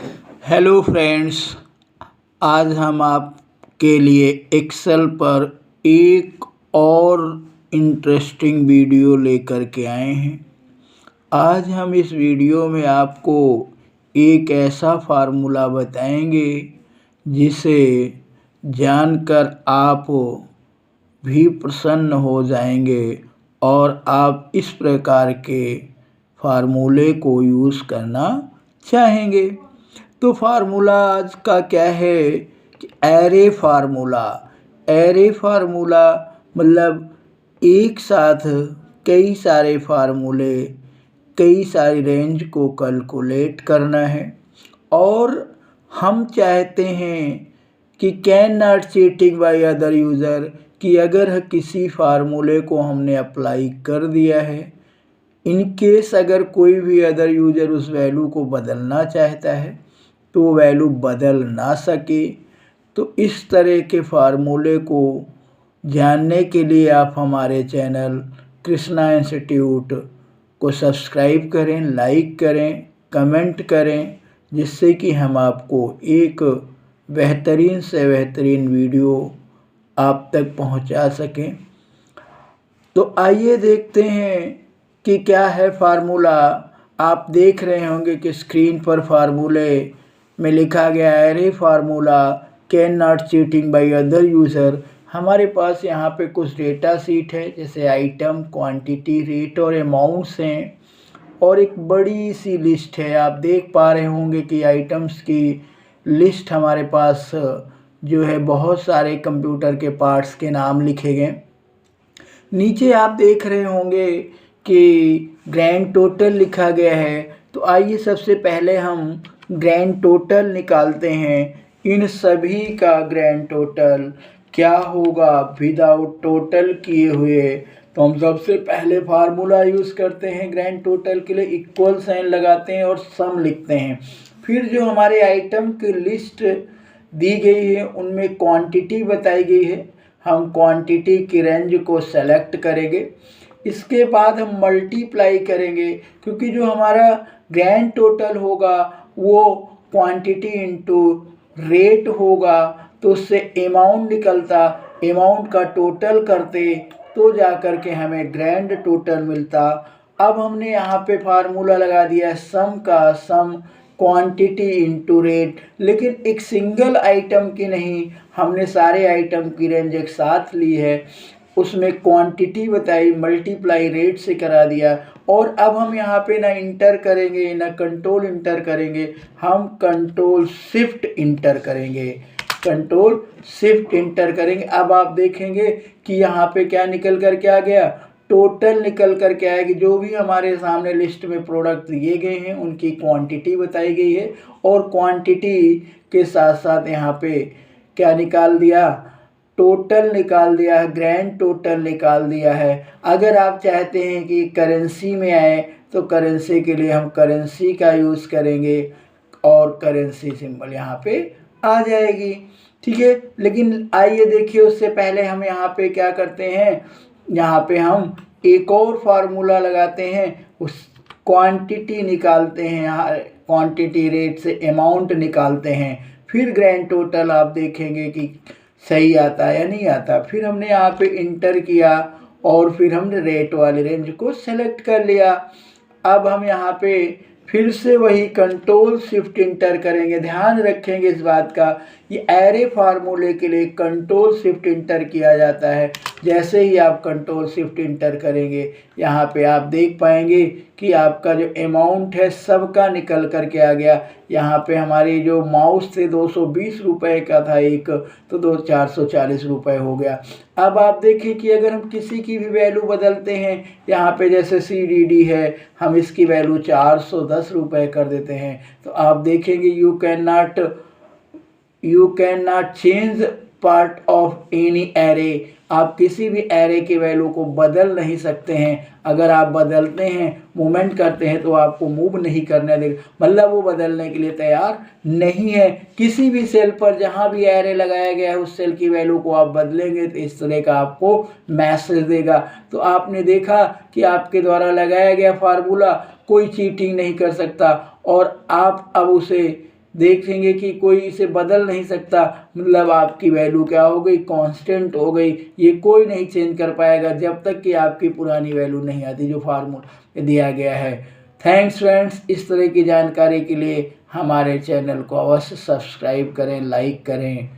Hello friends, आज हम आपके लिए एक्सेल पर एक और इंटरेस्टिंग वीडियो लेकर के आए हैं। आज हम इस वीडियो में आपको एक ऐसा फार्मूला बताएंगे जिसे जानकर आप भी प्रसन्न हो जाएंगे और आप इस प्रकार के फार्मूले को यूज़ करना चाहेंगे। तो फार्मूला आज का क्या है कि एरे फार्मूला। एरे फार्मूला मतलब एक साथ कई सारे फार्मूले, कई सारी रेंज को कैलकुलेट करना है। और हम चाहते हैं कि can not cheating by other user, कि अगर किसी फार्मूले को हमने अप्लाई कर दिया है, इन केस अगर कोई भी अदर यूज़र उस वैल्यू को बदलना चाहता है तो वो वैल्यू बदल ना सके। तो इस तरह के फार्मूले को जानने के लिए आप हमारे चैनल कृष्णा इंस्टीट्यूट को सब्सक्राइब करें, लाइक करें, कमेंट करें, जिससे कि हम आपको एक बेहतरीन से बेहतरीन वीडियो आप तक पहुंचा सकें। तो आइए देखते हैं कि क्या है फार्मूला। आप देख रहे होंगे कि स्क्रीन पर फार्मूले में लिखा गया है array formula can not cheating by other user. हमारे पास यहाँ पे कुछ डेटा सीट है, जैसे आइटम, क्वांटिटी, रेट और अमाउंट्स हैं, और एक बड़ी सी लिस्ट है। आप देख पा रहे होंगे कि आइटम्स की लिस्ट हमारे पास जो है बहुत सारे कंप्यूटर के पार्ट्स के नाम लिखे गए। नीचे आप देख रहे होंगे कि ग्रैंड टोटल लिखा गया है। तो आइए सबसे पहले हम ग्रैंड टोटल निकालते हैं। इन सभी का ग्रैंड टोटल क्या होगा विदाउट टोटल किए हुए। तो हम सबसे पहले फार्मूला यूज़ करते हैं ग्रैंड टोटल के लिए, इक्वल साइन लगाते हैं और सम लिखते हैं। फिर जो हमारे आइटम की लिस्ट दी गई है उनमें क्वांटिटी बताई गई है, हम क्वांटिटी की रेंज को सेलेक्ट करेंगे। इसके बाद हम मल्टीप्लाई करेंगे, क्योंकि जो हमारा ग्रैंड टोटल होगा वो क्वांटिटी इनटू रेट होगा, तो उससे अमाउंट निकलता, अमाउंट का टोटल करते तो जा कर के हमें ग्रैंड टोटल मिलता। अब हमने यहाँ पे फार्मूला लगा दिया सम का, सम क्वांटिटी इनटू रेट, लेकिन एक सिंगल आइटम की नहीं, हमने सारे आइटम की रेंज एक साथ ली है, उसमें क्वांटिटी बताई, मल्टीप्लाई रेट से करा दिया। और अब हम यहाँ पे ना इंटर करेंगे ना कंट्रोल इंटर करेंगे, हम कंट्रोल शिफ्ट इंटर करेंगे, कंट्रोल शिफ्ट इंटर करेंगे। अब आप देखेंगे कि यहाँ पे क्या निकल कर के आ गया, टोटल निकल कर के आएगी। जो भी हमारे सामने लिस्ट में प्रोडक्ट दिए गए हैं उनकी क्वांटिटी बताई गई है, और क्वांटिटी के साथ साथ यहाँ पे क्या निकाल दिया, टोटल निकाल दिया है, ग्रैंड टोटल निकाल दिया है। अगर आप चाहते हैं कि करेंसी में आए तो करेंसी के लिए हम करेंसी का यूज़ करेंगे और करेंसी सिंबल यहाँ पे आ जाएगी, ठीक है। लेकिन आइए देखिए, उससे पहले हम यहाँ पे क्या करते हैं, यहाँ पे हम एक और फार्मूला लगाते हैं, उस क्वांटिटी निकालते हैं, यहाँ क्वांटिटी रेट से अमाउंट निकालते हैं, फिर ग्रैंड टोटल आप देखेंगे कि सही आता है या नहीं आता। फिर हमने यहाँ पे इंटर किया और फिर हमने रेट वाली रेंज को सेलेक्ट कर लिया। अब हम यहाँ पे फिर से वही कंट्रोल शिफ्ट इंटर करेंगे। ध्यान रखेंगे इस बात का, ये एरे फार्मूले के लिए कंट्रोल शिफ्ट इंटर किया जाता है। जैसे ही आप कंट्रोल शिफ्ट इंटर करेंगे, यहाँ पे आप देख पाएंगे कि आपका जो अमाउंट है सबका निकल कर के आ गया। यहाँ पे हमारी जो माउस थे 220 रुपये का था एक, तो 440 रुपये हो गया। अब आप देखिए कि अगर हम किसी की भी वैल्यू बदलते हैं, यहाँ पे जैसे CDD है, हम इसकी वैल्यू 410 रुपये कर देते हैं, तो आप देखेंगे you can not change part of any array. आप किसी भी एरे की वैल्यू को बदल नहीं सकते हैं। अगर आप बदलते हैं, मूवमेंट करते हैं, तो आपको मूव नहीं करने देगा, मतलब वो बदलने के लिए तैयार नहीं है। किसी भी सेल पर जहां भी एरे लगाया गया है उस सेल की वैल्यू को आप बदलेंगे तो इस तरह का आपको मैसेज देगा। तो आपने देखा कि आपके द्वारा लगाया गया फार्मूला कोई चीटिंग नहीं कर सकता, और आप अब उसे देखेंगे कि कोई इसे बदल नहीं सकता, मतलब आपकी वैल्यू क्या हो गई, कांस्टेंट हो गई। ये कोई नहीं चेंज कर पाएगा जब तक कि आपकी पुरानी वैल्यू नहीं आती जो फार्मूला दिया गया है। थैंक्स फ्रेंड्स, इस तरह की जानकारी के लिए हमारे चैनल को अवश्य सब्सक्राइब करें, लाइक करें।